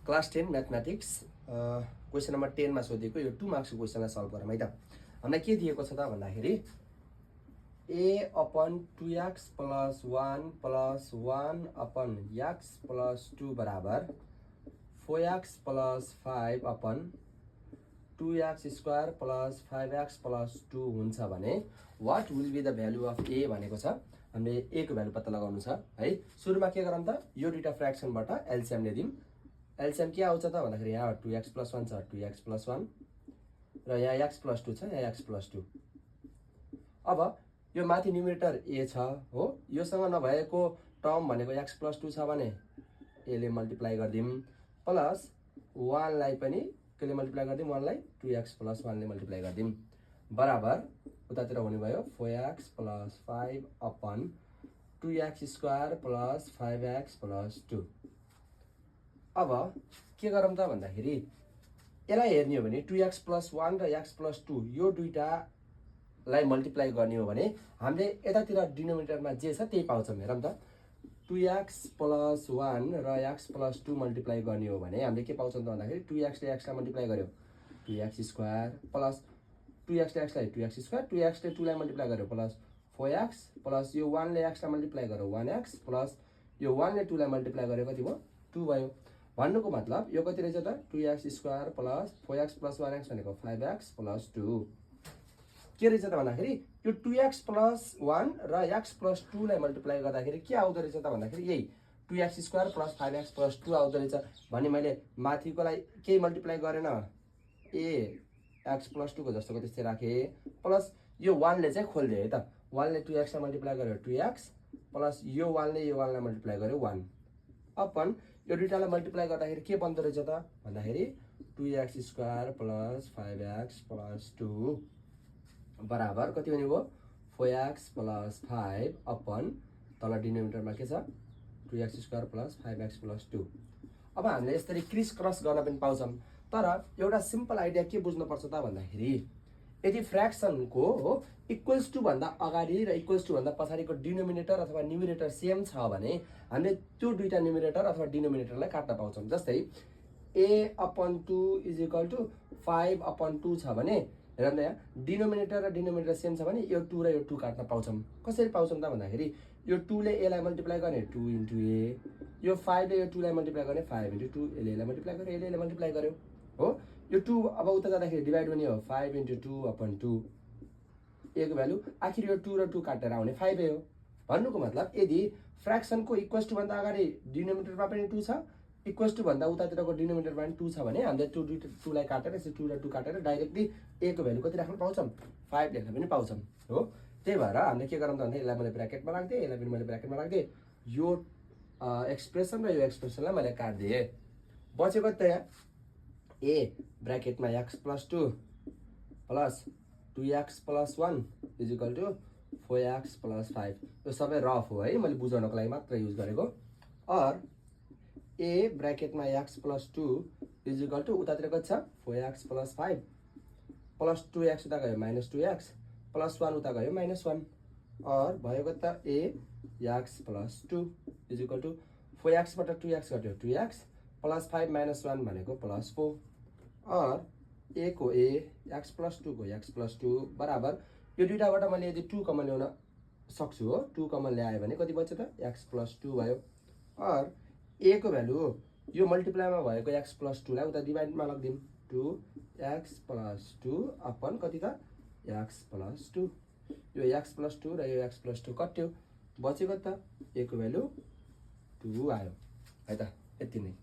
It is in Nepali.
क्लास 10 म्याथमेटिक्स क्वेसन नम्बर 10 मा सोधेको यो 2 मार्क्सको क्वेसनलाई सल्भ गरौँ है त। हामीलाई के दिएको छ त भन्दाखेरि a upon 2x plus 1 plus 1 upon x plus 2 बराबर 4x plus 5 upon 2x square plus 5x plus 2 हुन्छ भने what will be the value of a भनेको छ। हामीले a को भ्यालु पत्ता लगाउनु छ है। सुरुमा के गरौँ त, यो दुईटा फ्र्याक्सनबाट एलसीएम लिदिम। एलसीएम के आउँछ त भन्दाखेरि यहाँ 2x plus 1 छ 2x plus 1 र यहाँ x plus 2 छ यहाँ x plus 2। अब यो माथि न्युमरेटर a छ हो, योसँग नभएको टर्म भनेको x plus 2 छ भने a ले मल्टिप्लाई गर्दिम प्लस 1 लाई पनि के ले मल्टिप्लाई गर्दिम, 1 लाई 2x plus 1 ले मल्टिप्लाई गर्दिम बराबर उतातिर हुने भयो 4x plus 5 upon 2x square plus 5x plus 2। अब के गरौँ त भन्दाखेरि यसलाई हेर्ने हो भने 2x plus 1 र x plus 2 यो दुईटालाई मल्टिप्लाई गर्ने हो भने हामीले यतातिर डिनोमिनेटरमा जे छ त्यही पाउँछौँ। हेरौँ त 2x plus 1 र x plus 2 मल्टिप्लाई गर्ने हो भने हामीले के पाउँछौँ त भन्दाखेरि 2x ले x लाई मल्टिप्लाई गर्यो 2x स्क्वायर प्लस 2x ले x लाई 2x स्क्वायर 2x ले 2 लाई मल्टिप्लाई गर्यो प्लस 4x प्लस यो 1 ले x लाई मल्टिप्लाई गर्यो 1x प्लस यो 1 ले 2 लाई मल्टिप्लाई गर्यो कति भयो 2 भयो। भन्नुको मतलब यो कति रहेछ त 2x square plus 4x plus 1x भनेको 5x प्लस 2 के रहेछ त भन्दाखेरि यो 2x प्लस 1 र x प्लस 2 लाई मल्टिप्लाई गर्दाखेरि के आउँदो रहेछ त भन्दाखेरि यही 2x square plus 5x plus 2 आउँदो रहेछ भने मैले माथिकोलाई केही मल्टिप्लाई गरेन a x प्लस 2 को जस्तोको त्यस्तै राखेँ प्लस यो 1 ले चाहिँ खोल्दिए है त 1 ले 2x लाई मल्टिप्लाई गर्यो 2x प्लस यो 1 ले यो 1 लाई मल्टिप्लाई गर्यो 1 अपन यो दुईटालाई मल्टिप्लाई गर्दाखेरि के बन्दो रहेछ त भन्दाखेरि 2x square plus 5x plus 2 बराबर कति हुने भयो 4x प्लस 5 अपन तल डिनोमिनेटरमा के छ 2x square plus 5x plus 2। अब हामीले यसरी क्रिस क्रस गर्न पनि पाउँछौँ, तर एउटा सिम्पल आइडिया के बुझ्नुपर्छ त भन्दाखेरि यदि फ्र्याक्सनको हो इक्वल्स टु भन्दा अगाडि र इक्वल्स टु भन्दा पछाडिको डिनोमिनेटर अथवा न्युमरेटर सेम छ भने हामीले त्यो दुईटा न्युमरेटर अथवा डिनोमिनेटरलाई काट्न पाउँछौँ। जस्तै a upon 2 is equal to 5 upon 2 छ भने हेरौँ त यहाँ डिनोमिनेटर र डिनोमिनेटर सेम छ भने यो 2 र यो 2 काट्न पाउँछौँ। कसरी पाउँछौँ त भन्दाखेरि यो 2 ले a लाई मल्टिप्लाई गर्ने 2 इन्टु a, यो 5 ले यो 2 लाई मल्टिप्लाई गर्ने 5 इन्टु 2, यसले यसलाई मल्टिप्लाई गर्यो यसले यसलाई मल्टिप्लाई गर्यो हो। यो 2 अब उता जाँदाखेरि डिभाइड हुने हो 5 इन्टु 2 अपन 2 a को भ्यालु आखिर यो 2 र 2 काटेर आउने 5 हो। भन्नुको मतलब यदि फ्र्याक्सनको इक्वल्स टु भन्दा अगाडि डिनोमिनेटरमा पनि 2 छ इक्वल्स टु भन्दा उतातिरको डिनोमिनेटरमा पनि 2 छ भने हामीले 2 लाई काटेर यसरी 2 र 2 काटेर डाइरेक्टली a को भ्यालु कति राख्न पाउँछौँ 5 लेख्न पनि पाउँछौँ हो। त्यही भएर हामीले के गरौँ त भन्दा यसलाई मैले ब्र्याकेटमा राख्दिएँ यसलाई पनि मैले ब्र्याकेटमा राख्दिएँ, यो एक्सप्रेसन र यो एक्सप्रेसनलाई मैले काट्दिएँ। बचेको त यहाँ a ब्र्याकेटमा x plus 2 plus 2x plus 1 is equal to 4x plus 5। यो सबै रफ हो है, मैले बुझाउनको लागि मात्र युज गरेको। और a ब्र्याकेटमा x plus 2 is equal to उतातिर कति छ 4x प्लस 5 प्लस 2x उता गयो माइनस 2x प्लस 1 उता गयो माइनस 1 और भएको त a x plus 2 is equal to 4x बाट 2x घट्यो 2x प्लस 5 माइनस 1 भनेको प्लस 4 और a को a x प्लस 2 को x प्लस 2 बराबर यो दुईटाबाट मैले यदि 2 कमन ल्याउन सक्छु हो 2 कमन ल्याए भने कति बच्यो त x प्लस 2 भयो। और a को भ्यालु यो मल्टिप्लाईमा भएको x प्लस 2 लाई उता डिभाइडमा लगिदिम 2x प्लस 2 अपन कति त x प्लस 2। यो x प्लस 2 र यो x प्लस 2 कट्यो बचेको त a को भ्यालु 2 आयो है त। यति नै।